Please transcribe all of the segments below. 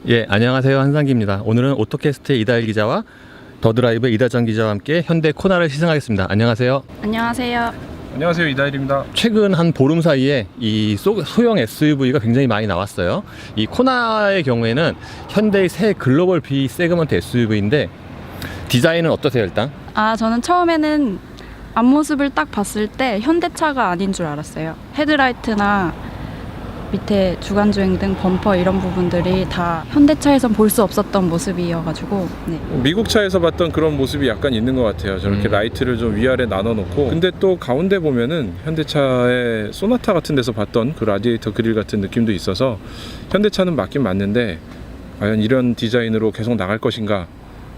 예, 안녕하세요. 한상기입니다. 오늘은 오토캐스트의 이다일 기자와 더드라이브의 이다정 기자와 함께 현대 코나를 시승하겠습니다. 안녕하세요. 안녕하세요. 안녕하세요, 이다일입니다. 최근 한 보름 사이에 이 소형 SUV가 굉장히 많이 나왔어요. 이 코나의 경우에는 현대의 새 글로벌 B 세그먼트 SUV인데 디자인은 어떠세요, 일단? 저는 처음에는 앞모습을 딱 봤을 때 현대차가 아닌 줄 알았어요. 헤드라이트나 밑에 주간주행 등 범퍼 이런 부분들이 다 현대차에선 볼 수 없었던 모습이어가지고 네. 미국 차에서 봤던 그런 모습이 약간 있는 것 같아요. 저렇게 라이트를 좀 위아래 나눠 놓고, 근데 또 가운데 보면은 현대차의 소나타 같은 데서 봤던 그 라디에이터 그릴 같은 느낌도 있어서 현대차는 맞긴 맞는데 과연 이런 디자인으로 계속 나갈 것인가,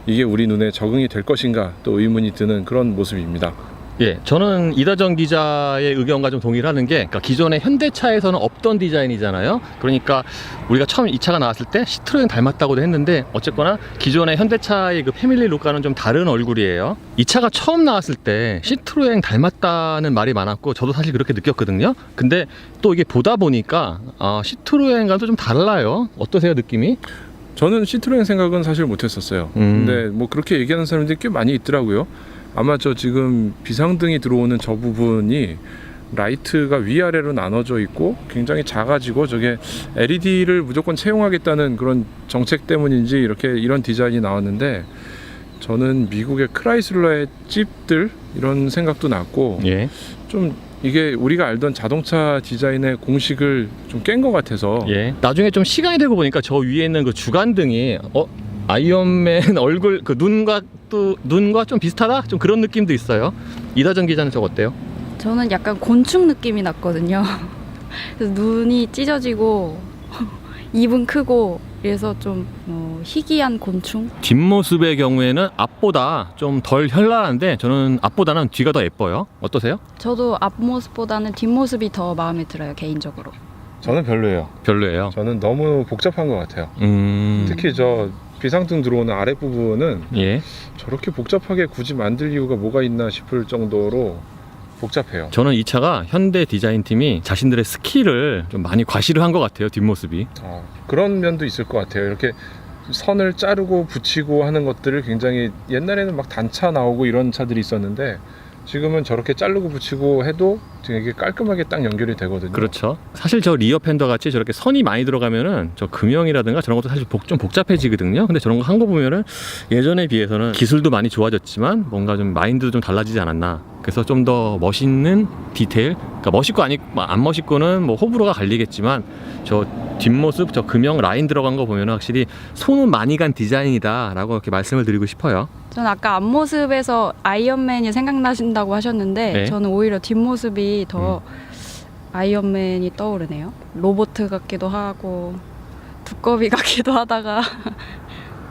이게 우리 눈에 적응이 될 것인가 또 의문이 드는 그런 모습입니다. 예, 저는 이다정 기자의 의견과 좀 동의를 하는 게, 그러니까 기존의 현대차에서는 없던 디자인이잖아요. 그러니까 우리가 처음 이 차가 나왔을 때 시트로엔 닮았다고도 했는데, 어쨌거나 기존의 현대차의 그 패밀리 룩과는 좀 다른 얼굴이에요. 이 차가 처음 나왔을 때 시트로엔 닮았다는 말이 많았고, 저도 사실 그렇게 느꼈거든요. 근데 또 이게 보다 보니까 시트로엔과도 좀 달라요. 어떠세요, 느낌이? 저는 시트로엔 생각은 사실 못했었어요. 근데 뭐 그렇게 얘기하는 사람들이 꽤 많이 있더라고요. 아마 저 지금 비상등이 들어오는 저 부분이 라이트가 위아래로 나눠져 있고 굉장히 작아지고, 저게 LED를 무조건 채용하겠다는 그런 정책 때문인지 이런 디자인이 나왔는데, 저는 미국의 크라이슬러의 찝들 이런 생각도 났고, 예. 좀 이게 우리가 알던 자동차 디자인의 공식을 좀 깬 것 같아서. 예. 나중에 좀 시간이 되고 보니까 저 위에 있는 그 주간등이 아이언맨 얼굴 그 눈과 좀 비슷하다? 좀 그런 느낌도 있어요. 이다정 기자는 저거 어때요? 저는 약간 곤충 느낌이 났거든요. 그래서 눈이 찢어지고 입은 크고 그래서 좀 희귀한 곤충? 뒷모습의 경우에는 앞보다 좀 덜 현란한데, 저는 앞보다는 뒤가 더 예뻐요. 어떠세요? 저도 앞모습보다는 뒷모습이 더 마음에 들어요, 개인적으로. 저는 별로예요. 별로예요. 저는 너무 복잡한 것 같아요. 특히 저 비상등 들어오는 아랫부분은 예. 저렇게 복잡하게 굳이 만들 이유가 뭐가 있나 싶을 정도로 복잡해요. 저는 이 차가 현대 디자인팀이 자신들의 스킬을 좀 많이 과시를 한 것 같아요, 뒷모습이. 그런 면도 있을 것 같아요. 이렇게 선을 자르고 붙이고 하는 것들을 굉장히, 옛날에는 막 단차 나오고 이런 차들이 있었는데 지금은 저렇게 자르고 붙이고 해도 되게 깔끔하게 딱 연결이 되거든요. 그렇죠. 사실 저 리어 펜더 같이 저렇게 선이 많이 들어가면은 저 금형이라든가 저런 것도 사실 좀 복잡해지거든요. 근데 저런 거 한 거 보면은 예전에 비해서는 기술도 많이 좋아졌지만 뭔가 좀 마인드도 좀 달라지지 않았나. 그래서 좀 더 멋있는 디테일, 그러니까 멋있고 안 멋있고는 뭐 호불호가 갈리겠지만, 저 뒷모습, 저 금형 라인 들어간 거 보면 확실히 손은 많이 간 디자인이다 라고 이렇게 말씀을 드리고 싶어요. 전 아까 앞모습에서 아이언맨이 생각나신다고 하셨는데 네. 저는 오히려 뒷모습이 더 아이언맨이 떠오르네요. 로봇 같기도 하고 두꺼비 같기도 하다가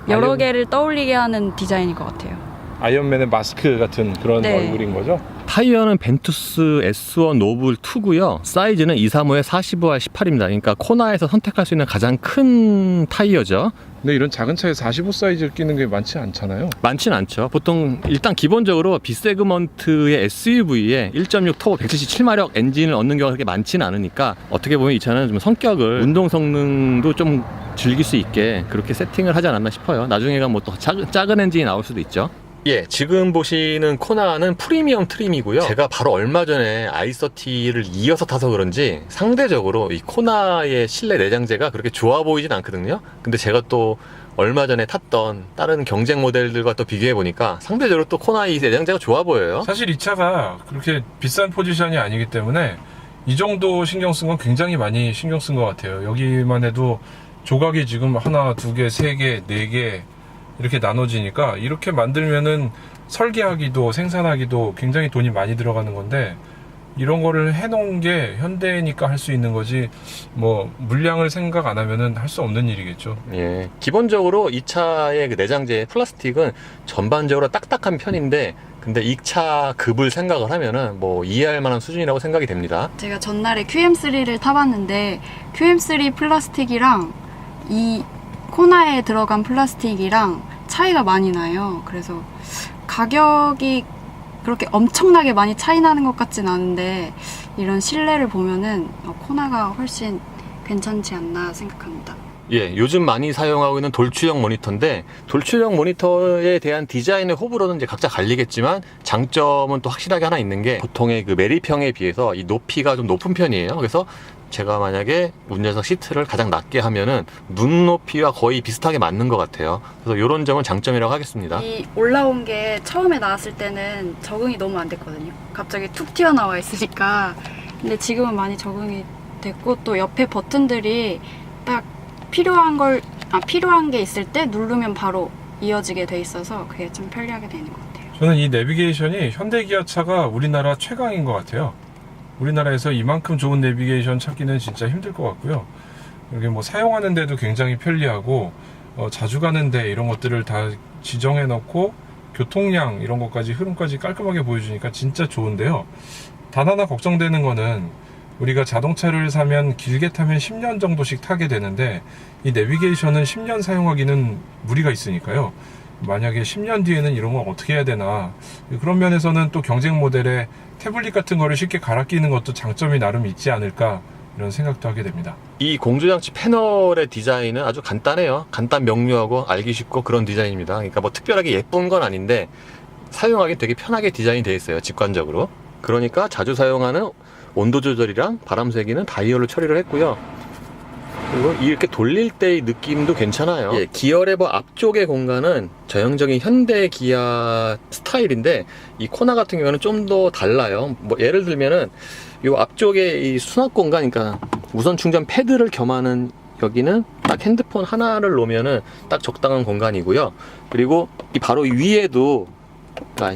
여러 개를 떠올리게 하는 디자인인 것 같아요. 아이언맨의 마스크 같은 그런 네. 얼굴인 거죠? 타이어는 벤투스 S1 노블 2고요. 사이즈는 235에 45와 18입니다. 그러니까 코나에서 선택할 수 있는 가장 큰 타이어죠. 근데 이런 작은 차에 45 사이즈를 끼는 게 많지 않잖아요. 많진 않죠. 보통 일단 기본적으로 B세그먼트의 SUV에 1.6 터보 177마력 엔진을 얻는 경우가 그렇게 많지는 않으니까, 어떻게 보면 이 차는 좀 성격을, 운동 성능도 좀 즐길 수 있게 그렇게 세팅을 하지 않았나 싶어요. 나중에가 뭐 또 작은 엔진이 나올 수도 있죠. 예, 지금 보시는 코나는 프리미엄 트림이고요. 제가 바로 얼마 전에 i30를 이어서 타서 그런지 상대적으로 이 코나의 실내 내장재가 그렇게 좋아 보이진 않거든요. 근데 제가 또 얼마 전에 탔던 다른 경쟁 모델들과 또 비교해 보니까 상대적으로 또 코나의 내장재가 좋아 보여요. 사실 이 차가 그렇게 비싼 포지션이 아니기 때문에 이 정도 신경 쓴 건 굉장히 많이 신경 쓴 것 같아요. 여기만 해도 조각이 지금 하나, 두 개, 세 개, 네 개 이렇게 나눠지니까, 이렇게 만들면은 설계하기도 생산하기도 굉장히 돈이 많이 들어가는 건데, 이런 거를 해놓은 게 현대니까 할 수 있는 거지, 뭐 물량을 생각 안 하면은 할 수 없는 일이겠죠. 예, 기본적으로 이 차의 그 내장재 플라스틱은 전반적으로 딱딱한 편인데, 근데 이 차 급을 생각을 하면은 뭐 이해할 만한 수준이라고 생각이 됩니다. 제가 전날에 QM3를 타봤는데 QM3 플라스틱이랑 이 코나에 들어간 플라스틱이랑 차이가 많이 나요. 그래서 가격이 그렇게 엄청나게 많이 차이 나는 것 같진 않은데, 이런 실내를 보면은 코나가 훨씬 괜찮지 않나 생각합니다. 예, 요즘 많이 사용하고 있는 돌출형 모니터인데 돌출형 모니터에 대한 디자인의 호불호는 이제 각자 갈리겠지만 장점은 또 확실하게 하나 있는 게 보통의 그 매립형에 비해서 이 높이가 좀 높은 편이에요. 그래서 제가 만약에 운전석 시트를 가장 낮게 하면은 눈높이와 거의 비슷하게 맞는 것 같아요. 그래서 이런 점은 장점이라고 하겠습니다. 이 올라온 게 처음에 나왔을 때는 적응이 너무 안 됐거든요. 갑자기 툭 튀어나와 있으니까. 근데 지금은 많이 적응이 됐고 또 옆에 버튼들이 딱 필요한 게 있을 때 누르면 바로 이어지게 돼 있어서 그게 좀 편리하게 되는 것 같아요. 저는 이 내비게이션이 현대기아차가 우리나라 최강인 것 같아요. 우리나라에서 이만큼 좋은 내비게이션 찾기는 진짜 힘들 것 같고요. 이게 뭐 사용하는데도 굉장히 편리하고 자주 가는데 이런 것들을 다 지정해 놓고 교통량 이런 것까지 흐름까지 깔끔하게 보여주니까 진짜 좋은데요. 단 하나 걱정되는 거는 우리가 자동차를 사면 길게 타면 10년 정도씩 타게 되는데 이 내비게이션은 10년 사용하기는 무리가 있으니까요. 만약에 10년 뒤에는 이런 걸 어떻게 해야 되나, 그런 면에서는 또 경쟁 모델에 태블릿 같은 거를 쉽게 갈아 끼는 것도 장점이 나름 있지 않을까 이런 생각도 하게 됩니다. 이 공조장치 패널의 디자인은 아주 간단해요. 간단 명료하고 알기 쉽고 그런 디자인입니다. 그러니까 뭐 특별하게 예쁜 건 아닌데 사용하기 되게 편하게 디자인이 되어 있어요. 직관적으로. 그러니까 자주 사용하는 온도 조절이랑 바람 세기는 다이얼로 처리를 했고요. 그리고 이렇게 돌릴 때의 느낌도 괜찮아요. 예, 기어 레버 앞쪽의 공간은 전형적인 현대 기아 스타일인데 이 코나 같은 경우는 좀 더 달라요. 뭐 예를 들면은 이 앞쪽에 이 수납 공간, 그러니까 무선 충전 패드를 겸하는 여기는 딱 핸드폰 하나를 놓으면은 딱 적당한 공간이고요. 그리고 이 바로 위에도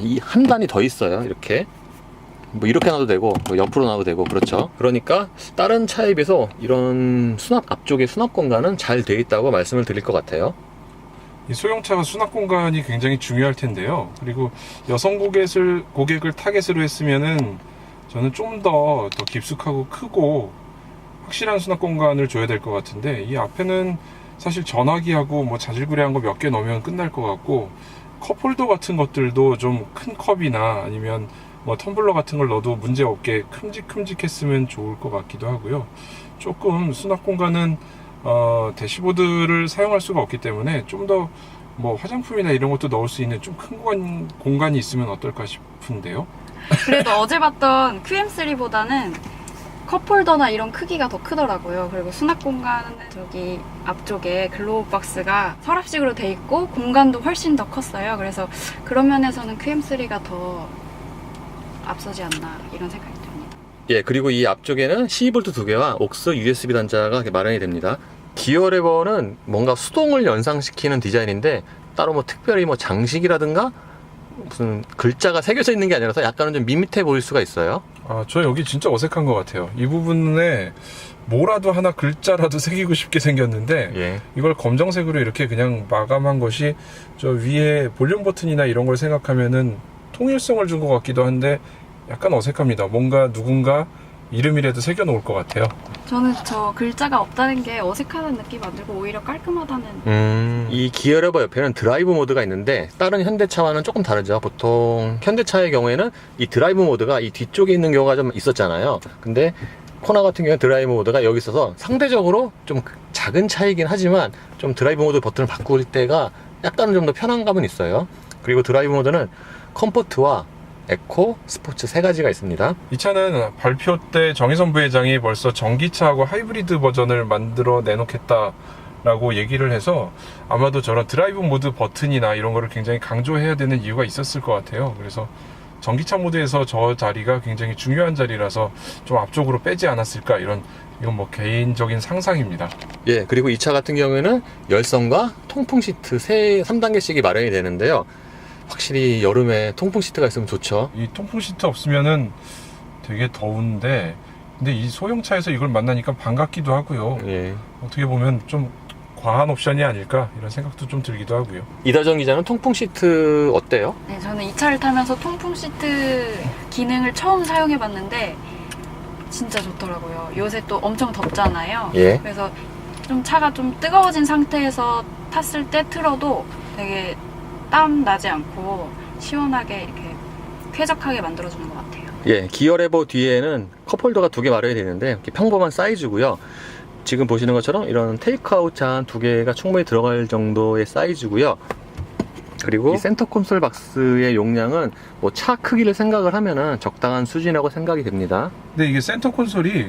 이 한 단이 더 있어요. 이렇게. 뭐 이렇게 놔도 되고 뭐 옆으로 놔도 되고 그렇죠. 그러니까 다른 차에 비해서 이런 앞쪽에 수납 공간은 잘 돼 있다고 말씀을 드릴 것 같아요. 이 소형차가 수납 공간이 굉장히 중요할 텐데요. 그리고 여성 고객을 타겟으로 했으면은 저는 좀 더 깊숙하고 크고 확실한 수납 공간을 줘야 될 것 같은데 이 앞에는 사실 전화기하고 뭐 자질구레한 거 몇 개 넣으면 끝날 것 같고 컵홀더 같은 것들도 좀 큰 컵이나 아니면 뭐 텀블러 같은 걸 넣어도 문제 없게 큼직큼직했으면 좋을 것 같기도 하고요. 조금 수납 공간은 대시보드를 사용할 수가 없기 때문에 좀 더 뭐 화장품이나 이런 것도 넣을 수 있는 좀 큰 공간이 있으면 어떨까 싶은데요. 그래도 어제 봤던 QM3보다는 컵홀더나 이런 크기가 더 크더라고요. 그리고 수납 공간은 저기 앞쪽에 글로우 박스가 서랍식으로 돼 있고 공간도 훨씬 더 컸어요. 그래서 그런 면에서는 QM3가 더 앞서지 않나 이런 생각이 듭니다. 예, 그리고 이 앞쪽에는 12V 2개와 옥스 USB 단자가 마련이 됩니다. 기어 레버는 뭔가 수동을 연상시키는 디자인인데 따로 뭐 특별히 뭐 장식이라든가 무슨 글자가 새겨져 있는 게 아니라서 약간은 좀 밋밋해 보일 수가 있어요. 저 여기 진짜 어색한 것 같아요. 이 부분에 뭐라도 하나 글자라도 새기고 싶게 생겼는데 예. 이걸 검정색으로 이렇게 그냥 마감한 것이 저 위에 볼륨 버튼이나 이런 걸 생각하면은 통일성을 준 것 같기도 한데 약간 어색합니다. 뭔가 누군가 이름이라도 새겨 놓을 것 같아요. 저는 저 글자가 없다는 게 어색하다는 느낌 안 들고 오히려 깔끔하다는. 이 기어 레버 옆에는 드라이브 모드가 있는데 다른 현대차와는 조금 다르죠. 보통 현대차의 경우에는 이 드라이브 모드가 이 뒤쪽에 있는 경우가 좀 있었잖아요. 근데 코나 같은 경우는 드라이브 모드가 여기 있어서 상대적으로 좀 작은 차이긴 하지만 좀 드라이브 모드 버튼을 바꿀 때가 약간은 좀 더 편한 감은 있어요. 그리고 드라이브 모드는 컴포트와 에코, 스포츠 세 가지가 있습니다. 이 차는 발표 때 정의선 부회장이 벌써 전기차하고 하이브리드 버전을 만들어 내놓겠다라고 얘기를 해서 아마도 저런 드라이브 모드 버튼이나 이런 거를 굉장히 강조해야 되는 이유가 있었을 것 같아요. 그래서 전기차 모드에서 저 자리가 굉장히 중요한 자리라서 좀 앞쪽으로 빼지 않았을까 이건 뭐 개인적인 상상입니다. 예, 그리고 이 차 같은 경우에는 열선과 통풍 시트 3단계씩이 마련이 되는데요. 확실히 여름에 통풍 시트가 있으면 좋죠. 이 통풍 시트 없으면은 되게 더운데 근데 이 소형차에서 이걸 만나니까 반갑기도 하고요. 예. 어떻게 보면 좀 과한 옵션이 아닐까 이런 생각도 좀 들기도 하고요. 이다정 기자는 통풍 시트 어때요? 네, 저는 이 차를 타면서 통풍 시트 기능을 처음 사용해 봤는데 진짜 좋더라고요. 요새 또 엄청 덥잖아요. 예. 그래서 좀 차가 좀 뜨거워진 상태에서 탔을 때 틀어도 되게 땀 나지 않고 시원하게 이렇게 쾌적하게 만들어주는 것 같아요. 예, 기어 레버 뒤에는 컵홀더가 2개 마련이 되는데 이렇게 평범한 사이즈고요. 지금 보시는 것처럼 이런 테이크아웃 잔 2개가 충분히 들어갈 정도의 사이즈고요. 그리고 이 센터 콘솔 박스의 용량은 뭐 차 크기를 생각을 하면은 적당한 수준이라고 생각이 됩니다. 근데 이게 센터 콘솔이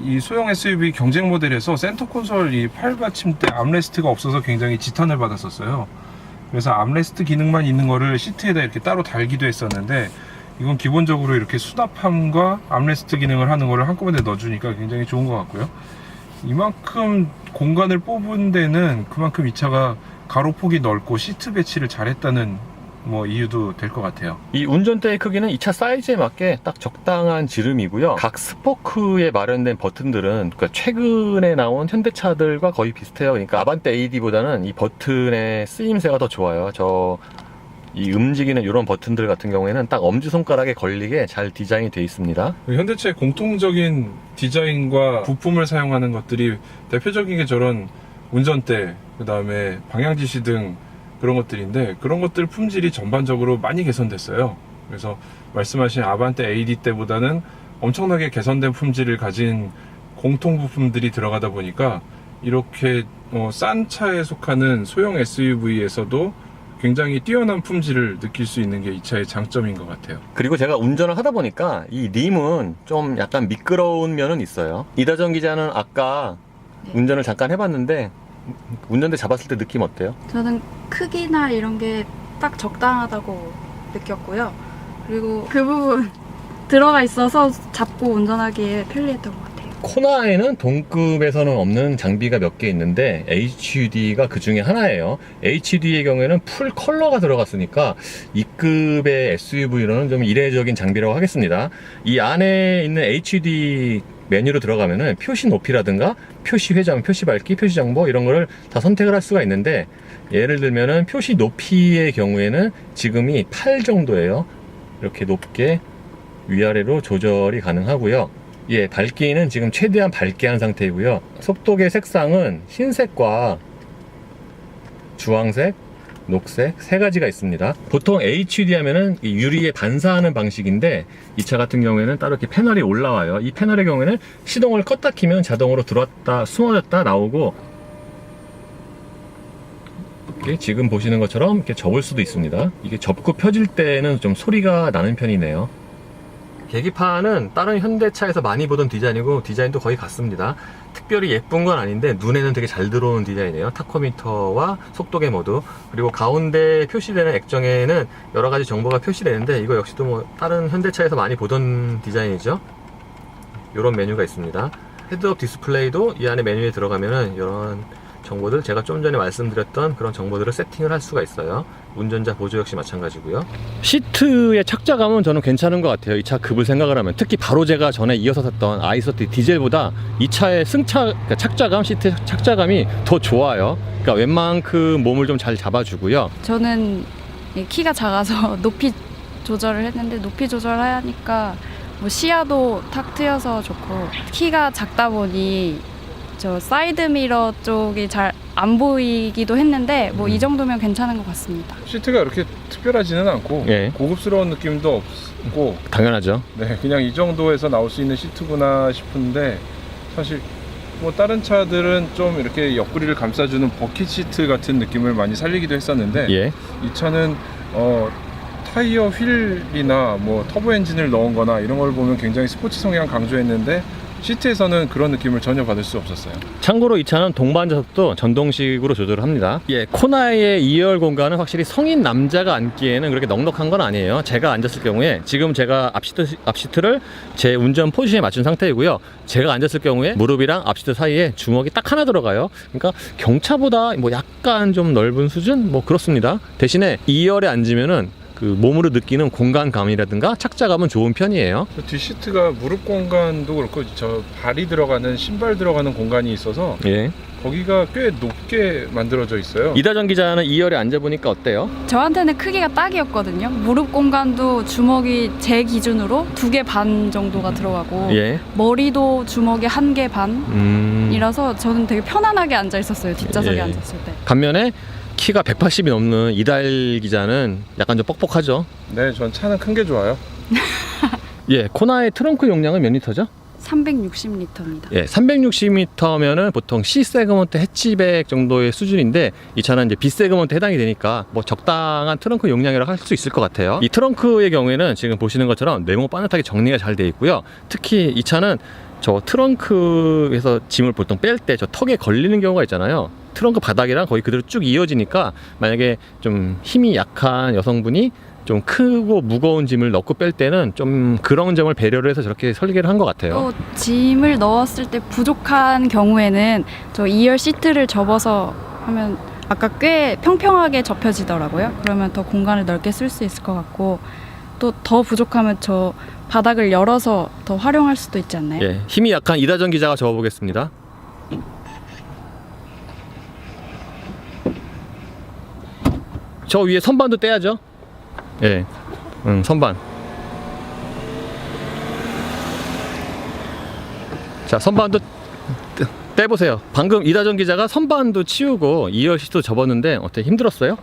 이 소형 SUV 경쟁 모델에서 센터 콘솔 이 팔 받침대 암레스트가 없어서 굉장히 지탄을 받았었어요. 그래서 암레스트 기능만 있는 거를 시트에다 이렇게 따로 달기도 했었는데, 이건 기본적으로 이렇게 수납함과 암레스트 기능을 하는 거를 한꺼번에 넣어주니까 굉장히 좋은 것 같고요. 이만큼 공간을 뽑은 데는 그만큼 이 차가 가로폭이 넓고 시트 배치를 잘했다는 뭐 이유도 될 것 같아요. 이 운전대의 크기는 이 차 사이즈에 맞게 딱 적당한 지름이고요. 각 스포크에 마련된 버튼들은 그러니까 최근에 나온 현대차들과 거의 비슷해요. 그러니까 아반떼 AD보다는 이 버튼의 쓰임새가 더 좋아요. 이 움직이는 이런 버튼들 같은 경우에는 딱 엄지손가락에 걸리게 잘 디자인이 되어 있습니다. 현대차의 공통적인 디자인과 부품을 사용하는 것들이 대표적인 게 저런 운전대, 그 다음에 방향지시 등 그런 것들인데, 그런 것들 품질이 전반적으로 많이 개선됐어요. 그래서 말씀하신 아반떼 AD 때보다는 엄청나게 개선된 품질을 가진 공통 부품들이 들어가다 보니까 이렇게 싼 차에 속하는 소형 SUV에서도 굉장히 뛰어난 품질을 느낄 수 있는 게 이 차의 장점인 것 같아요. 그리고 제가 운전을 하다 보니까 이 림은 좀 약간 미끄러운 면은 있어요. 이다정 기자는 아까 운전을 잠깐 해봤는데 운전대 잡았을 때 느낌 어때요? 저는 크기나 이런 게 딱 적당하다고 느꼈고요. 그리고 그 부분 들어가 있어서 잡고 운전하기에 편리했던 것 같아요. 코나에는 동급에서는 없는 장비가 몇 개 있는데 HUD가 그 중에 하나예요. HUD의 경우에는 풀 컬러가 들어갔으니까 이 급의 SUV로는 좀 이례적인 장비라고 하겠습니다. 이 안에 있는 HUD 메뉴로 들어가면은 표시 높이라든가 표시 회전, 표시 밝기, 표시 정보 이런 거를 다 선택을 할 수가 있는데, 예를 들면은 표시 높이의 경우에는 지금이 8 정도예요. 이렇게 높게 위아래로 조절이 가능하고요. 예, 밝기는 지금 최대한 밝게 한 상태이고요. 속도계 색상은 흰색과 주황색, 녹색 세 가지가 있습니다. 보통 HUD 하면은 이 유리에 반사하는 방식인데, 이 차 같은 경우에는 따로 이렇게 패널이 올라와요. 이 패널의 경우에는 시동을 껐다 키면 자동으로 들어왔다 숨어졌다 나오고, 이렇게 지금 보시는 것처럼 이렇게 접을 수도 있습니다. 이게 접고 펴질 때는 좀 소리가 나는 편이네요. 계기판은 다른 현대차에서 많이 보던 디자인이고, 디자인도 거의 같습니다. 특별히 예쁜 건 아닌데 눈에는 되게 잘 들어오는 디자인이에요. 타코미터와 속도계 모두, 그리고 가운데 표시되는 액정에는 여러 가지 정보가 표시되는데, 이거 역시도 뭐 다른 현대차에서 많이 보던 디자인이죠. 이런 메뉴가 있습니다. 헤드업 디스플레이도 이 안에 메뉴에 들어가면은 이런 정보들, 제가 좀 전에 말씀드렸던 그런 정보들을 세팅을 할 수가 있어요. 운전자 보조 역시 마찬가지고요. 시트의 착자감은 저는 괜찮은 것 같아요. 이 차 급을 생각을 하면. 특히 바로 제가 전에 이어서 탔던 i30 디젤보다 이 차의 그러니까 착자감, 시트 착자감이 더 좋아요. 그러니까 웬만큼 몸을 좀 잘 잡아주고요. 저는 키가 작아서 높이 조절을 했는데, 높이 조절하니까 뭐 시야도 탁 트여서 좋고, 키가 작다 보니 저 사이드 미러 쪽이 잘 안 보이기도 했는데, 뭐 이 정도면 괜찮은 것 같습니다. 시트가 이렇게 특별하지는 않고 예. 고급스러운 느낌도 없고, 당연하죠. 네, 그냥 이 정도에서 나올 수 있는 시트구나 싶은데, 사실 뭐 다른 차들은 좀 이렇게 옆구리를 감싸주는 버킷 시트 같은 느낌을 많이 살리기도 했었는데, 예. 이 차는 타이어 휠이나 뭐 터보 엔진을 넣은 거나 이런 걸 보면 굉장히 스포츠 성향 강조했는데, 시트에서는 그런 느낌을 전혀 받을 수 없었어요. 참고로 이 차는 동반 좌석도 전동식으로 조절을 합니다. 예, 코나의 2열 공간은 확실히 성인 남자가 앉기에는 그렇게 넉넉한 건 아니에요. 제가 앉았을 경우에, 지금 제가 앞시트를 제 운전 포지션에 맞춘 상태이고요. 제가 앉았을 경우에 무릎이랑 앞시트 사이에 주먹이 딱 하나 들어가요. 그러니까 경차보다 뭐 약간 좀 넓은 수준? 뭐 그렇습니다. 대신에 2열에 앉으면은 그 몸으로 느끼는 공간감이라든가 착자감은 좋은 편이에요. 뒷 시트가 무릎 공간도 그렇고 저 발이 들어가는, 신발 들어가는 공간이 있어서 예. 거기가 꽤 높게 만들어져 있어요. 이다정 기자는 2열에 앉아보니까 어때요? 저한테는 크기가 딱이었거든요. 무릎 공간도 주먹이 제 기준으로 2개 반 정도가 들어가고, 예. 머리도 주먹이 1개 반이라서 저는 되게 편안하게 앉아 있었어요. 뒷좌석에 예. 앉았을 때. 반면에 키가 180이 넘는 이달 기자는 약간 좀 뻑뻑하죠. 네, 전 차는 큰 게 좋아요. 예, 코나의 트렁크 용량은 몇 리터죠? 360리터입니다. 예, 360m면은 보통 C 세그먼트 해치백 정도의 수준인데 이 차는 이제 B 세그먼트 해당이 되니까 뭐 적당한 트렁크 용량이라고 할 수 있을 것 같아요. 이 트렁크의 경우에는 지금 보시는 것처럼 네모 바느하게 정리가 잘 돼 있고요. 특히 이 차는 저 트렁크에서 짐을 보통 뺄 때 저 턱에 걸리는 경우가 있잖아요. 트렁크 바닥이랑 거의 그대로 쭉 이어지니까 만약에 좀 힘이 약한 여성분이 좀 크고 무거운 짐을 넣고 뺄 때는 좀 그런 점을 배려를 해서 저렇게 설계를 한 것 같아요. 또 짐을 넣었을 때 부족한 경우에는 저 2열 시트를 접어서 하면 아까 꽤 평평하게 접혀지더라고요. 그러면 더 공간을 넓게 쓸 수 있을 것 같고 또 더 부족하면 저 바닥을 열어서 더 활용할 수도 있지 않나요? 예, 힘이 약한 이다정 기자가 접어보겠습니다. 저 위에 선반도 떼야죠. 예, 선반. 자, 선반도 떼보세요. 방금 이다정 기자가 선반도 치우고 2열 시트도 접었는데 어떻게 힘들었어요?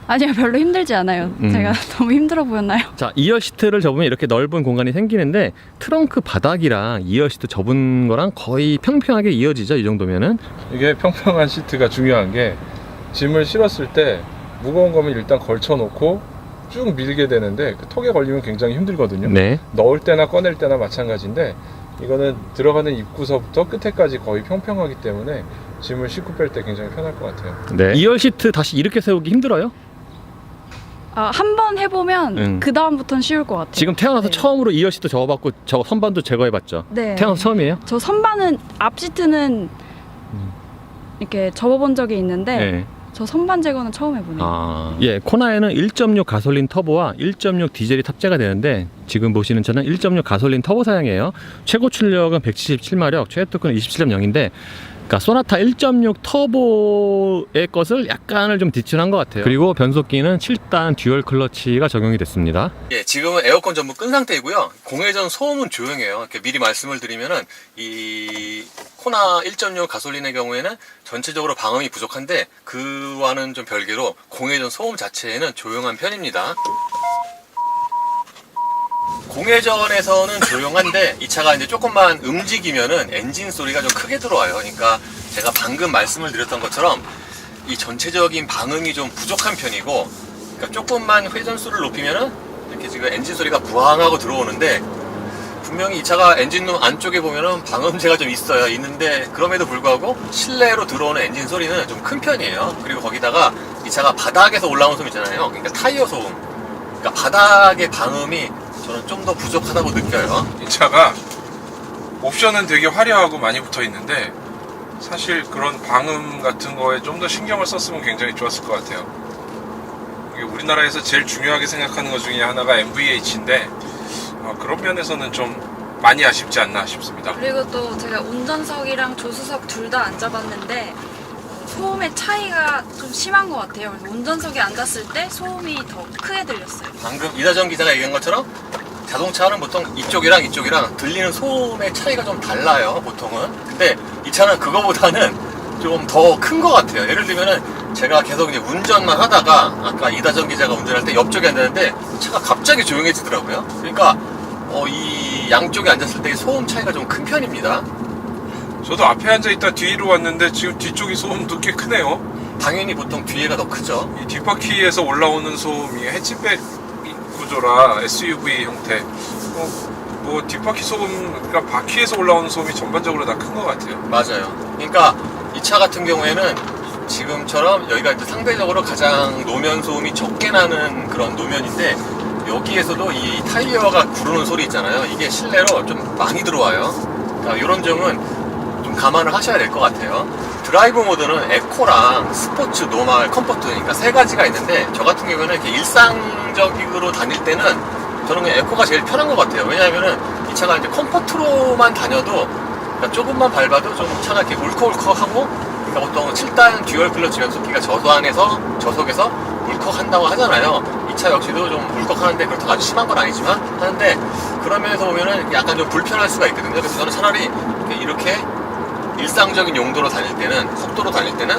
아니요, 별로 힘들지 않아요. 제가 너무 힘들어 보였나요? 자, 2열 시트를 접으면 이렇게 넓은 공간이 생기는데 트렁크 바닥이랑 2열 시트 접은 거랑 거의 평평하게 이어지죠. 이 정도면은. 이게 평평한 시트가 중요한 게 짐을 실었을 때 무거운 거면 일단 걸쳐놓고 쭉 밀게 되는데 그 턱에 걸리면 굉장히 힘들거든요. 네. 넣을 때나 꺼낼 때나 마찬가지인데 이거는 들어가는 입구서부터 끝에까지 거의 평평하기 때문에 짐을 싣고 뺄 때 굉장히 편할 것 같아요. 네. 2열 시트 다시 이렇게 세우기 힘들어요? 한 번 해보면 그 다음부터는 쉬울 것 같아요. 지금 태어나서 네. 처음으로 2열 시트 접어봤고 저 선반도 제거해봤죠? 네. 태어나서 처음이에요? 저 선반은 앞 시트는 이렇게 접어본 적이 있는데 네. 저 선반 제거는 처음 해보네요. 예, 코나에는 1.6 가솔린 터보와 1.6 디젤이 탑재가 되는데 지금 보시는 차는 1.6 가솔린 터보 사양이에요. 최고 출력은 177마력, 최대 토크는 27.0인데 그러니까 소나타 1.6 터보의 것을 약간을 좀 뒤출한 것 같아요. 그리고 변속기는 7단 듀얼 클러치가 적용이 됐습니다. 예, 지금은 에어컨 전부 끈 상태이고요. 공회전 소음은 조용해요. 이렇게 미리 말씀을 드리면은 이 코나 1.6 가솔린의 경우에는 전체적으로 방음이 부족한데 그와는 좀 별개로 공회전 소음 자체는 조용한 편입니다. 공회전에서는 조용한데 이 차가 이제 조금만 움직이면은 엔진 소리가 좀 크게 들어와요. 그러니까 제가 방금 말씀을 드렸던 것처럼 이 전체적인 방음이 좀 부족한 편이고, 그러니까 조금만 회전수를 높이면은 이렇게 지금 엔진 소리가 부항하고 들어오는데 분명히 이 차가 엔진룸 안쪽에 보면은 방음재가 좀 있어요. 있는데 그럼에도 불구하고 실내로 들어오는 엔진 소리는 좀 큰 편이에요. 그리고 거기다가 이 차가 바닥에서 올라오는 소음 있잖아요. 그러니까 타이어 소음. 그러니까 바닥의 방음이 저는 좀 더 부족하다고 느껴요. 이 차가 옵션은 되게 화려하고 많이 붙어 있는데 사실 그런 방음 같은 거에 좀 더 신경을 썼으면 굉장히 좋았을 것 같아요. 이게 우리나라에서 제일 중요하게 생각하는 것 중에 하나가 MVH인데 그런 면에서는 좀 많이 아쉽지 않나 싶습니다. 그리고 또 제가 운전석이랑 조수석 둘 다 앉아봤는데 소음의 차이가 좀 심한 것 같아요. 그래서 운전석에 앉았을 때 소음이 더 크게 들렸어요. 방금 이다정 기자가 얘기한 것처럼 자동차는 보통 이쪽이랑 들리는 소음의 차이가 좀 달라요, 보통은. 근데 이 차는 그거보다는 좀 더 큰 것 같아요. 예를 들면은 제가 계속 이제 운전만 하다가 아까 이다정 기자가 운전할 때 옆쪽에 앉았는데 차가 갑자기 조용해지더라고요. 그러니까 이 양쪽에 앉았을 때 소음 차이가 좀 큰 편입니다. 저도 앞에 앉아있다 뒤로 왔는데 지금 뒤쪽이 소음도 꽤 크네요. 당연히 보통 뒤에가 더 크죠. 이 뒷바퀴에서 올라오는 소음이 해치백 구조라 SUV 형태 뭐 뒷바퀴 소음, 그러니까 바퀴에서 올라오는 소음이 전반적으로 다 큰 것 같아요. 맞아요. 그러니까 이 차 같은 경우에는 지금처럼 여기가 이제 상대적으로 가장 노면 소음이 적게 나는 그런 노면인데 여기에서도 이 타이어가 구르는 소리 있잖아요. 이게 실내로 좀 많이 들어와요. 그러니까 이런 점은 좀 감안을 하셔야 될 것 같아요. 드라이브 모드는 에코랑 스포츠, 노멀, 컴포트, 그러니까 세 가지가 있는데 저 같은 경우에는 이렇게 일상적으로 다닐 때는 저는 그냥 에코가 제일 편한 것 같아요. 왜냐하면은 이 차가 이제 컴포트로만 다녀도 그러니까 조금만 밟아도 좀 차가 이렇게 울컥울컥하고, 그러니까 보통 7단 듀얼 클러치 변속기가 저속에서 울컥한다고 하잖아요. 이 차 역시도 좀 울컥하는데 그렇다고 아주 심한 건 아니지만 하는데 그런 면에서 보면은 약간 좀 불편할 수가 있거든요. 그래서 저는 차라리 이렇게 일상적인 용도로 다닐 때는, 속도로 다닐 때는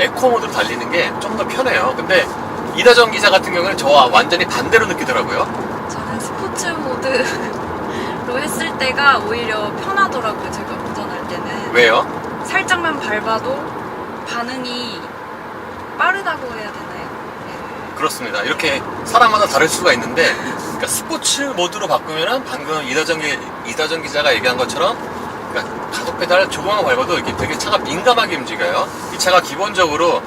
에코 모드로 달리는 게 좀 더 편해요. 근데 이다정 기자 같은 경우는 저와 완전히 반대로 느끼더라고요. 저는 스포츠 모드로 로 했을 때가 오히려 편하더라고요. 제가 운전할 때는. 왜요? 살짝만 밟아도 반응이 빠르다고 해야 되나요? 네. 그렇습니다. 이렇게 사람마다 다를 수가 있는데, 그러니까 스포츠 모드로 바꾸면은 방금 이다정 기자가 얘기한 것처럼, 그러니까 가속 페달 조금만 밟아도 이렇게 되게 차가 민감하게 움직여요. 이 차가 기본적으로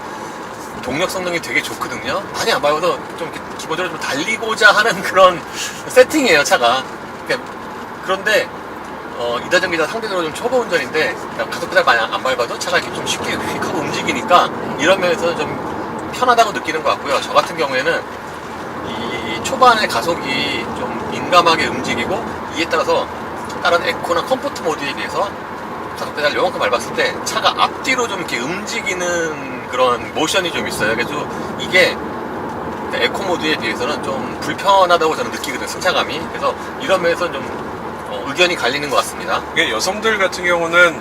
동력 성능이 되게 좋거든요. 많이 안 밟아도 좀 이렇게 기본적으로 좀 달리고자 하는 그런 세팅이에요, 차가. 그런데 이다정 기자 상대적으로 좀 초보 운전인데 가속 페달 많이 안 밟아도 차가 이렇게 좀 쉽게 휙하고 움직이니까 이런 면에서는 좀 편하다고 느끼는 것 같고요. 저 같은 경우에는 이 초반에 가속이 좀 민감하게 움직이고 이에 따라서 다른 에코나 컴포트 모드에 비해서 가속 페달 요만큼 밟았을 때 차가 앞뒤로 좀 이렇게 움직이는 그런 모션이 좀 있어요. 그래서 이게 에코 모드에 비해서는 좀 불편하다고 저는 느끼거든요, 승차감이. 그래서 이런 면에서는 좀 의견이 갈리는 것 같습니다. 이게 여성들 같은 경우는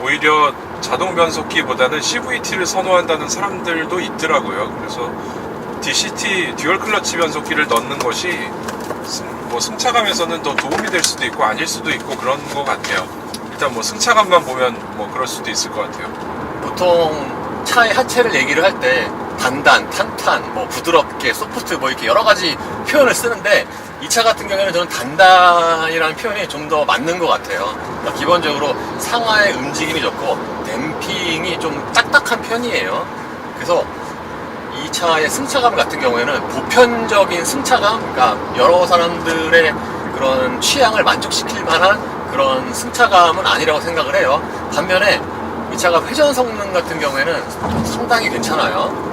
오히려 자동 변속기보다는 CVT를 선호한다는 사람들도 있더라고요. 그래서 DCT 듀얼 클러치 변속기를 넣는 것이 뭐 승차감에서는 더 도움이 될 수도 있고 아닐 수도 있고 그런 것 같아요. 일단 뭐 승차감만 보면 뭐 그럴 수도 있을 것 같아요. 보통 차의 하체를 얘기를 할 때 단단, 탄탄, 뭐 부드럽게, 소프트 뭐 이렇게 여러 가지 표현을 쓰는데 이 차 같은 경우에는 저는 단단이라는 표현이 좀 더 맞는 것 같아요. 그러니까 기본적으로 상하의 움직임이 좋고 댐핑이 좀 딱딱한 편이에요. 그래서 이 차의 승차감 같은 경우에는 보편적인 승차감, 그러니까 여러 사람들의 그런 취향을 만족시킬 만한 그런 승차감은 아니라고 생각을 해요. 반면에 이 차가 회전 성능 같은 경우에는 상당히 괜찮아요.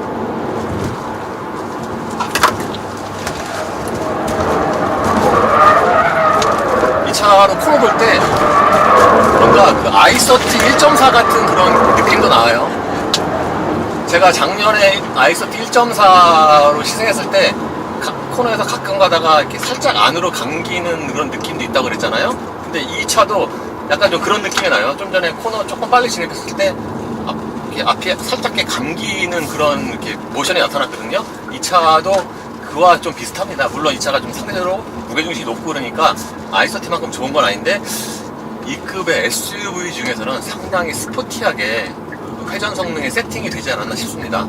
이 차로 코너 볼 때 뭔가 그 아이서티 1.4 같은 그런 느낌도 나와요. 제가 작년에 아이서티 1.4로 시승했을 때 코너에서 가끔 가다가 이렇게 살짝 안으로 감기는 그런 느낌도 있다고 그랬잖아요. 근데 이 차도 약간 좀 그런 느낌이 나요. 좀 전에 코너 조금 빨리 진입했을 때 이렇게 앞이 살짝 감기는 그런 이렇게 모션이 나타났거든요. 이 차도 그와 좀 비슷합니다. 물론 이 차가 좀 상대적으로 무게중심이 높고 그러니까 아이서티만큼 좋은 건 아닌데 이 급의 SUV 중에서는 상당히 스포티하게 회전 성능의 세팅이 되지 않았나 싶습니다.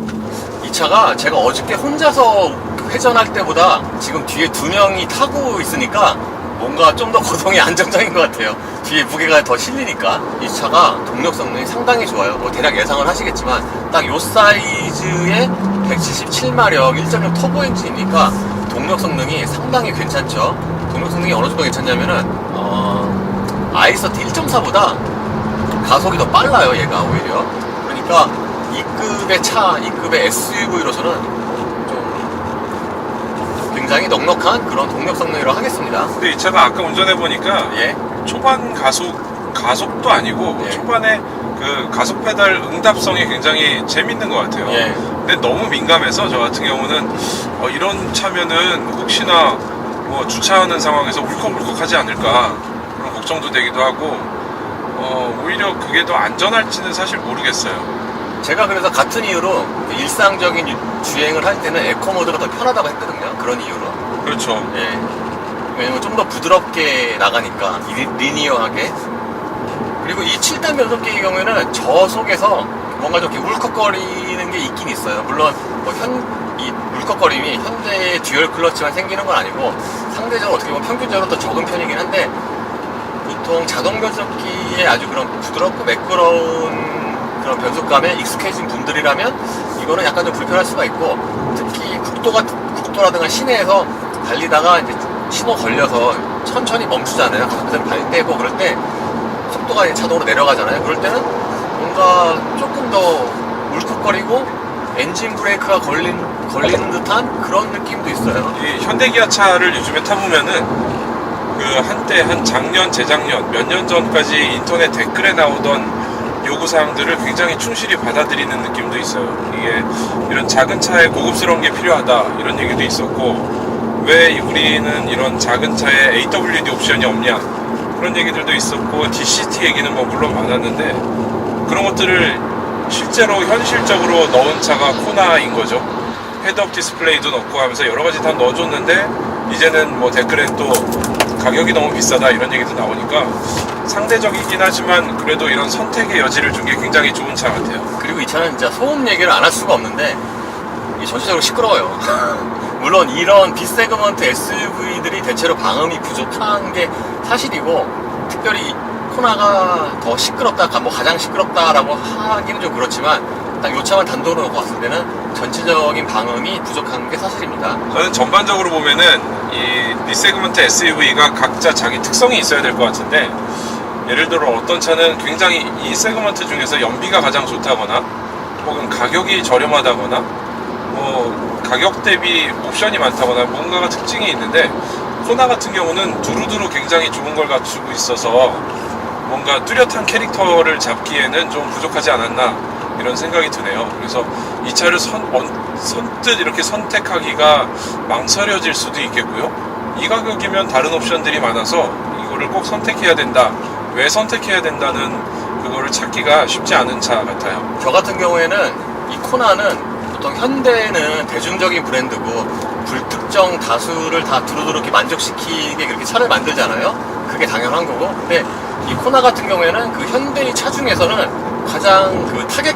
이 차가 제가 어저께 혼자서 회전할 때보다 지금 뒤에 두 명이 타고 있으니까 뭔가 좀 더 거동이 안정적인 것 같아요. 뒤에 무게가 더 실리니까. 이 차가 동력 성능이 상당히 좋아요. 뭐 대략 예상을 하시겠지만 딱 요 사이즈의 177마력 1.6 터보 엔진이니까 동력 성능이 상당히 괜찮죠. 동력 성능이 어느 정도 괜찮냐면은 아이서티 1.4보다 가속이 더 빨라요, 얘가 오히려. 그러니까 이 급의 차, 이 급의 SUV로서는 좀 굉장히 넉넉한 그런 동력 성능이라고 하겠습니다. 근데 이 차가 아까 운전해보니까 예. 초반 가속도 아니고 예. 초반에 그 가속 페달 응답성이 굉장히 재밌는 것 같아요. 예. 근데 너무 민감해서 저 같은 경우는 이런 차면은 혹시나 뭐 주차하는 상황에서 울컥울컥하지 않을까 그런 걱정도 되기도 하고 오히려 그게 더 안전할지는 사실 모르겠어요. 제가 그래서 같은 이유로 일상적인 주행을 할 때는 에코 모드가 더 편하다고 했거든요. 그런 이유로. 그렇죠. 예. 왜냐면 좀 더 부드럽게 나가니까 리니어하게. 그리고 이 7단 변속기의 경우에는 저속에서 뭔가 좀 이렇게 울컥거리는 게 있긴 있어요. 물론 뭐 이 울컥거림이 현대의 듀얼 클러치만 생기는 건 아니고 상대적으로 어떻게 보면 평균적으로 더 적은 편이긴 한데 보통 자동 변속기에 아주 그런 부드럽고 매끄러운 그런 변속감에 익숙해진 분들이라면 이거는 약간 좀 불편할 수가 있고 특히 국도라든가 시내에서 달리다가 이제 신호 걸려서 천천히 멈추잖아요. 가속페달 발 떼고 그럴 때 속도가 이제 자동으로 내려가잖아요. 그럴 때는 뭔가 조금 더 울컥거리고 엔진 브레이크가 걸리는 듯한 그런 느낌도 있어요. 이 현대기아 차를 요즘에 타보면은 그 한때 한 작년, 재작년 몇 년 전까지 인터넷 댓글에 나오던 요구사항들을 굉장히 충실히 받아들이는 느낌도 있어요. 이게 이런 작은 차에 고급스러운 게 필요하다 이런 얘기도 있었고 왜 우리는 이런 작은 차에 AWD 옵션이 없냐 그런 얘기들도 있었고 DCT 얘기는 뭐 물론 많았는데 그런 것들을 실제로 현실적으로 넣은 차가 코나인 거죠. 헤드업 디스플레이도 넣고 하면서 여러 가지 다 넣어줬는데 이제는 뭐 댓글엔 또 가격이 너무 비싸다 이런 얘기도 나오니까 상대적이긴 하지만 그래도 이런 선택의 여지를 준 게 굉장히 좋은 차 같아요. 그리고 이 차는 진짜 소음 얘기를 안 할 수가 없는데 이게 전체적으로 시끄러워요. 물론 이런 B세그먼트 SUV들이 대체로 방음이 부족한 게 사실이고, 특별히 코나가 더 시끄럽다, 뭐 가장 시끄럽다라고 하기는 좀 그렇지만 딱 요 차만 단독으로 놓고 봤을 때는 전체적인 방음이 부족한 게 사실입니다. 저는 전반적으로 보면은 이 B세그먼트 SUV가 각자 자기 특성이 있어야 될 것 같은데, 예를 들어 어떤 차는 굉장히 이 세그먼트 중에서 연비가 가장 좋다거나 혹은 가격이 저렴하다거나 뭐 가격 대비 옵션이 많다거나 뭔가가 특징이 있는데, 코나 같은 경우는 두루두루 굉장히 좋은 걸 갖추고 있어서 뭔가 뚜렷한 캐릭터를 잡기에는 좀 부족하지 않았나 이런 생각이 드네요. 그래서 이 차를 선뜻 이렇게 선택하기가 망설여질 수도 있겠고요. 이 가격이면 다른 옵션들이 많아서 이거를 꼭 선택해야 된다, 왜 선택해야 된다는 그거를 찾기가 쉽지 않은 차 같아요. 저 같은 경우에는 이 코나는 보통 현대는 대중적인 브랜드고 불특정 다수를 다 두루두루 이렇게 만족시키게 그렇게 차를 만들잖아요. 그게 당연한 거고. 근데 이 코나 같은 경우에는 그 현대의 차 중에서는 가장 그 타겟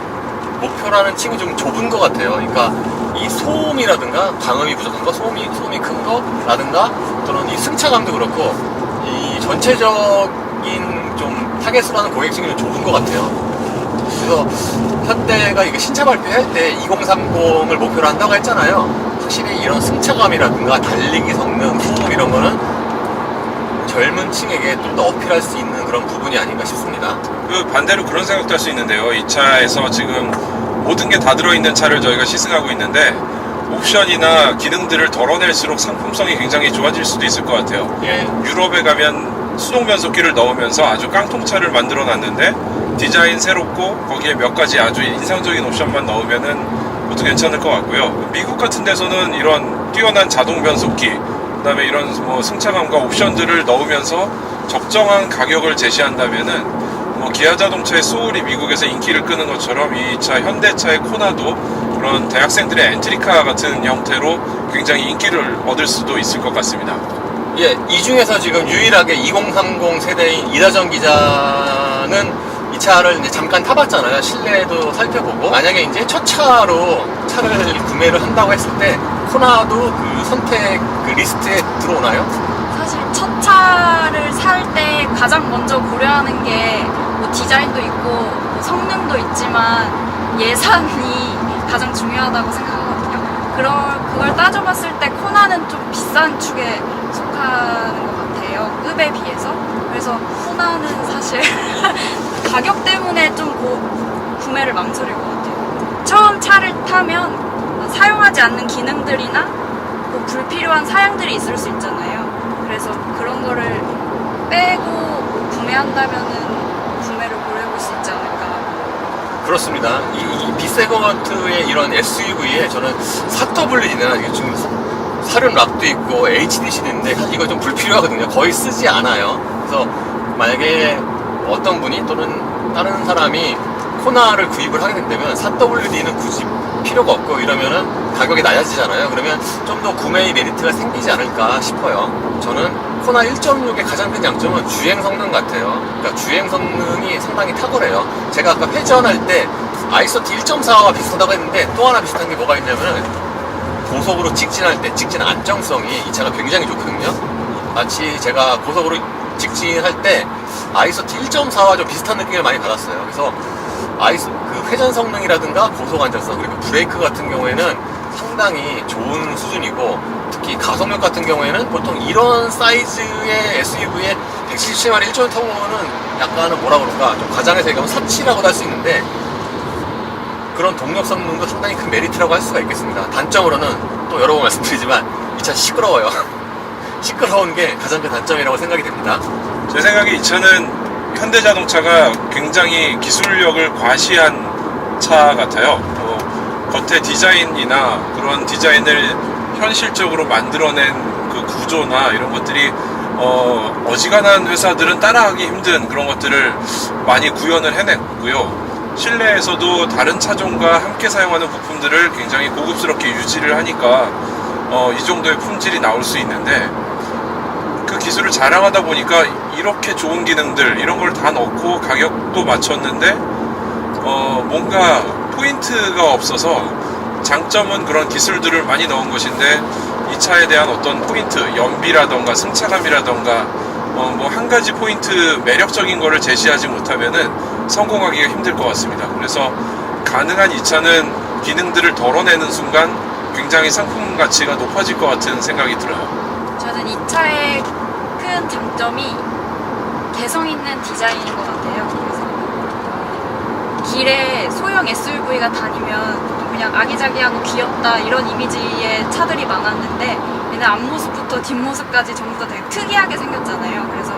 목표라는 층이 좀 좁은 것 같아요. 그러니까 이 소음이라든가 방음이 부족한 거, 소음이 큰 거라든가 또는 이 승차감도 그렇고 이 전체적인 좀 타겟으로 하는 고객층이 좀 좁은 것 같아요. 그래서 현대가 이게 신차 발표할 때 2030을 목표로 한다고 했잖아요. 확실히 이런 승차감이라든가 달리기 성능, 소음 이런 거는 젊은 층에게 좀 더 어필할 수 있는 그런 부분이 아닌가 싶습니다. 그 반대로 그런 생각도 할 수 있는데요. 이 차에서 지금 모든 게 다 들어있는 차를 저희가 시승하고 있는데, 옵션이나 기능들을 덜어낼수록 상품성이 굉장히 좋아질 수도 있을 것 같아요. 예. 유럽에 가면 수동 변속기를 넣으면서 아주 깡통차를 만들어 놨는데, 디자인 새롭고 거기에 몇 가지 아주 인상적인 옵션만 넣으면은 그것도 괜찮을 것 같고요. 미국 같은 데서는 이런 뛰어난 자동 변속기, 그 다음에 이런 뭐 승차감과 옵션들을 넣으면서 적정한 가격을 제시한다면은 뭐 기아 자동차의 소울이 미국에서 인기를 끄는 것처럼 이 차 현대차의 코나도 그런 대학생들의 엔트리카 같은 형태로 굉장히 인기를 얻을 수도 있을 것 같습니다. 예, 이 중에서 지금 유일하게 2030 세대인 이다정 기자는 이 차를 이제 잠깐 타봤잖아요. 실내도 살펴보고. 만약에 이제 첫 차로 차를 구매를 한다고 했을 때 코나도 그 선택 그 리스트에 들어오나요? 사실 첫 차를 살 때 가장 먼저 고려하는 게 뭐 디자인도 있고 뭐 성능도 있지만 예산이 가장 중요하다고 생각하거든요. 그걸 따져봤을 때 코나는 좀 비싼 축에 속하는 것 같아요. 급에 비해서. 그래서 코나는 사실 가격 때문에 좀 구매를 망설일 것 같아요. 처음 차를 타면 사용하지 않는 기능들이나 뭐 불필요한 사양들이 있을 수 있잖아요. 그래서 그런 거를 빼고 구매한다면은 구매를 고려해볼 수 있지 않을까. 그렇습니다. 이 B세그먼트의 이런 SUV에 저는 4WD나 이게 지금 사륜 락도 있고 HDC도 있는데 사실 이거 좀 불필요하거든요. 거의 쓰지 않아요. 그래서 만약에 어떤 분이 또는 다른 사람이 코나를 구입을 하게 된다면 4WD는 굳이 필요가 없고 이러면은 가격이 낮아지잖아요. 그러면 좀 더 구매의 메리트가 생기지 않을까 싶어요. 저는 코나 1.6의 가장 큰 장점은 주행 성능 같아요. 그러니까 주행 성능이 상당히 탁월해요. 제가 아까 회전할 때 아이소티 1.4와 비슷하다고 했는데 또 하나 비슷한 게 뭐가 있냐면은 고속으로 직진할 때 직진 안정성이 이 차가 굉장히 좋거든요. 마치 제가 고속으로 직진할 때 아이소티 1.4와 좀 비슷한 느낌을 많이 받았어요. 그래서 그 회전 성능이라든가 고속 안정성 그리고 브레이크 같은 경우에는 상당히 좋은 수준이고, 특히 가속력 같은 경우에는 보통 이런 사이즈의 SUV에 177마리 1.0 터보는 약간은 뭐라 그럴까 좀 과장해서 얘기하면 사치라고도 할 수 있는데, 그런 동력 성능도 상당히 큰 메리트라고 할 수가 있겠습니다. 단점으로는 또 여러 번 말씀드리지만 이 차 시끄러워요. 시끄러운 게 가장 큰 단점이라고 생각이 됩니다. 제 생각에 이 차는 현대자동차가 굉장히 기술력을 과시한 차 같아요. 겉에 디자인이나 그런 디자인을 현실적으로 만들어낸 그 구조나 이런 것들이 어지간한 회사들은 따라하기 힘든 그런 것들을 많이 구현을 해냈고요. 실내에서도 다른 차종과 함께 사용하는 부품들을 굉장히 고급스럽게 유지를 하니까 이 정도의 품질이 나올 수 있는데, 그 기술을 자랑하다 보니까 이렇게 좋은 기능들 이런 걸 다 넣고 가격도 맞췄는데 뭔가 포인트가 없어서 장점은 그런 기술들을 많이 넣은 것인데 이 차에 대한 어떤 포인트, 연비라던가 승차감이라던가 뭐 한 가지 포인트 매력적인 거를 제시하지 못하면은 성공하기가 힘들 것 같습니다. 그래서 가능한 이 차는 기능들을 덜어내는 순간 굉장히 상품 가치가 높아질 것 같은 생각이 들어요. 저는 이 차의 큰 장점이 개성 있는 디자인인 것 같아요. 그래서 길에 소형 SUV가 다니면 그냥 아기자기하고 귀엽다 이런 이미지의 차들이 많았는데 얘는 앞모습부터 뒷모습까지 전부 다 되게 특이하게 생겼잖아요. 그래서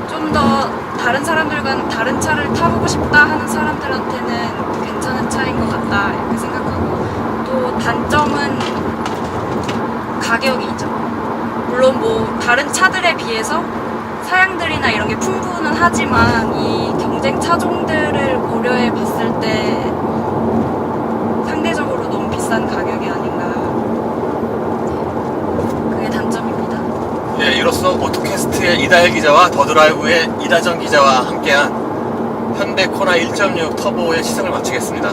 좀 더 다른 사람들과는 다른 차를 타보고 싶다 하는 사람들한테는 괜찮은 차인 것 같다 이렇게 생각하고, 또 단점은 가격이죠. 물론 뭐 다른 차들에 비해서 사양들이나 이런 게 풍부는 하지만 이 경쟁 차종들을 고려해 봤을 때 상대적으로 너무 비싼 가격이 아닌가. 그게 단점입니다. 예, 이로써 오토캐스트의 이다혜 기자와 더드라이브의 이다정 기자와 함께한 현대 코나 1.6 터보의 시승을 마치겠습니다.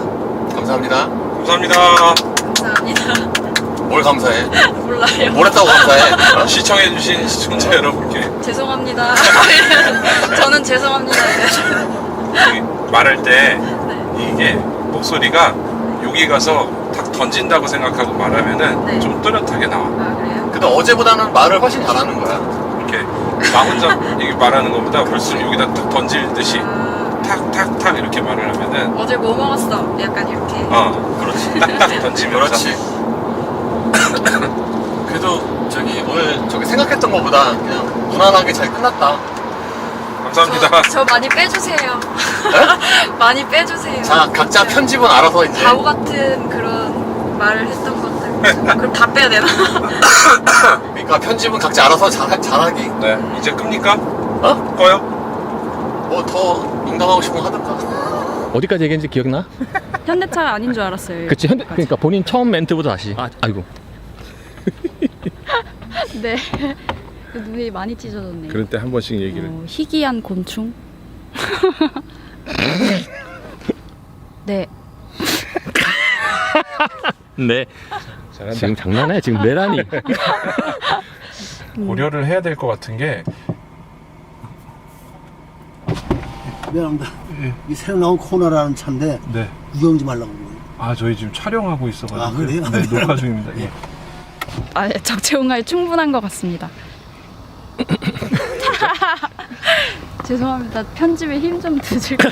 감사합니다. 감사합니다. 감사합니다. 뭘 감사해? 몰라요. 뭘 했다고 감사해? 시청해주신 시청자 여러분께 죄송합니다. 저는 죄송합니다. 말할 때 네. 이게 목소리가 여기 가서 탁 던진다고 생각하고 말하면은 네. 좀 또렷하게 나와. 아, 그래요? 근데 어제보다는 말을 훨씬 잘하는 거야. 이렇게 나 혼자 이게 말하는 것보다 훨씬 여기다 탁 던질듯이 아, 탁탁탁 이렇게 말을 하면은 어제 뭐 먹었어? 약간 이렇게. 그렇지. 딱딱 던지면서 그렇지. 그래도 저기 오늘 저기 생각했던 것보다 그냥 무난하게 잘 끝났다. 감사합니다. 저 많이 빼주세요. 많이 빼주세요. 자, 각자 편집은 알아서 이제. 바보 같은 그런 말을 했던 것들. 그럼 다 빼야 되나? 그러니까 편집은 각자 알아서 잘하기. 네, 이제 끕니까? 어? 꺼요? 뭐 더 농담하고 싶으면 하든가. 어디까지 얘기했는지 기억나? 현대차 아닌 줄 알았어요. 그치, 그러니까 본인 처음 멘트부터 다시. 아이고. 네. 눈이 많이 찢어졌네요. 그럴 때 한 번씩 얘기를. 희귀한 곤충? 네. 네. 잘한다. 지금 장난해? 지금 내라니. 고려를 해야 될 것 같은 게 미안합니다. 이 새로 나온 코나라는 차인데 네. 구경 좀 하려고 그래요. 아, 저희 지금 촬영하고 있어가지고. 아, 그래요? 네, 녹화 중입니다. 예. 아, 적재홍할 충분한 것 같습니다. 죄송합니다. 편집에 힘 좀 드실까?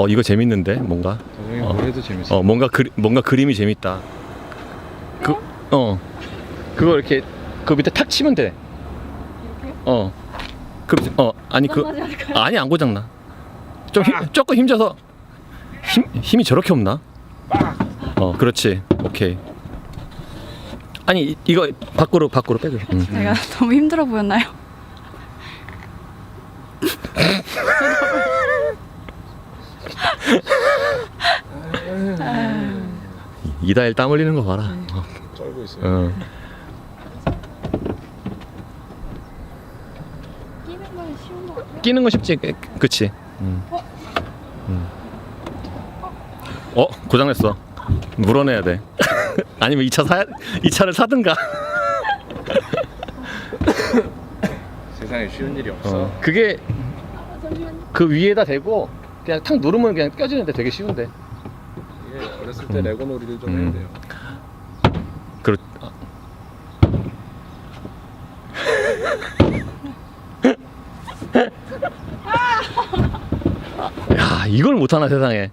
이거 재밌는데 뭔가. 나중에 뭘 해도 재밌어. 뭔가 그림이 재밌다. 그거 이렇게 그 밑에 탁 치면 돼. 아니 아니 안 고장나. 조금 힘줘서 힘이 저렇게 없나? 그렇지. 오케이. 아니 이거 밖으로 빼줘. 제가 너무 힘들어 보였나요? 이다일 땀 흘리는 거 봐라. 쩔고 있어요. 끼는 건 쉬운 것 같아요. 끼는 거 쉽지. 그치. 고장냈어. 물어내야 돼. 아니면 이 차를 사든가. 세상에 쉬운 일이 없어. 그게 그 위에다 대고 그냥 탁 누르면 그냥 껴지는데 되게 쉬운데. 이게 어렸을 때 레고 놀이를 좀 해야 돼요. 그렇. 야, 이걸 못하나 세상에.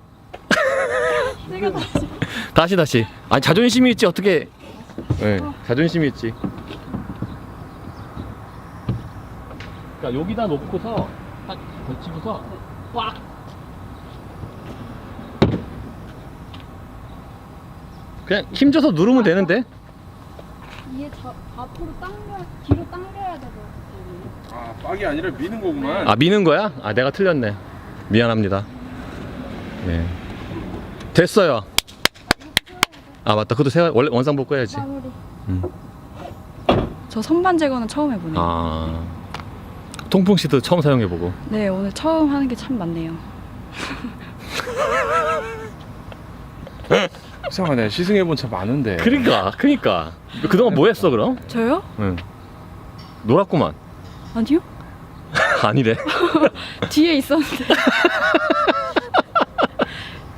다시. 아니 자존심이 있지 어떻게? 네, 자존심이 있지. 그러니까 여기다 놓고서 딱 걸치고서 꽉. 그냥 힘줘서 누르면 되는데. 이게 앞으로 뒤로 당겨야 되거든요. 아, 빡이 아니라 미는 거구만. 미는 거야? 내가 틀렸네. 미안합니다. 네. 됐어요. 아 맞다. 그것도 원래 원상 복구해야지. 저 선반 제거는 처음 해보네요. 아 통풍 시트 처음 사용해보고. 네, 오늘 처음 하는 게 참 많네요. 이상하네. 시승해본 차 많은데. 그러니까 그동안 뭐 했어 그럼? 저요? 응. 놀았구만. 아니요? 아니래. 뒤에 있었는데.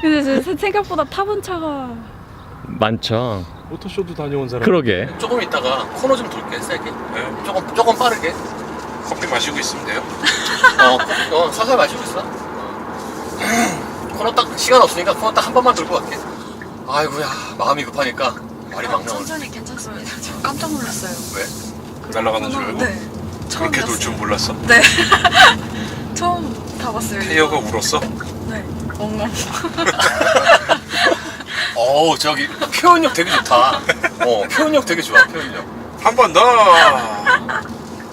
근데 제 생각보다 타본 차가 많죠. 오토쇼도 다녀온 사람. 그러게. 조금 있다가 코너 좀 돌게 세게. 네. 조금 빠르게. 커피 마시고 있으면 돼요. 살살 마시고 있어. 코너 딱 시간 없으니까 코너 딱 한 번만 돌고 갈게. 아이고야 마음이 급하니까 말이 막 나오네. 천천히 괜찮습니다. 저 깜짝 놀랐어요. 왜? 날아가는 줄 알고? 네. 그렇게 돌 줄 몰랐어? 네. 처음 타봤어요. 타이어가 울었어? 네. 엉엉. 어우 저기 표현력 되게 좋다. 표현력 되게 좋아. 표현력. 한 번 더.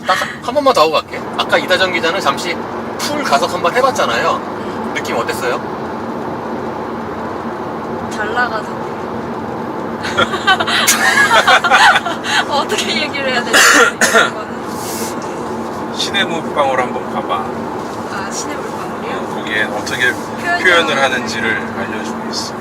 딱 한 번만 더 하고 갈게. 아까 이다정 기자는 잠시 풀 가속 한번 해봤잖아요. 느낌 어땠어요? 잘 나가서. 어떻게 얘기를 해야 되지? 이거는. 시내 물방울 한번 가봐. 아, 시내 물방울이요? 거기에 어떻게 표현을 표현을 하는지를 알려주고 있어.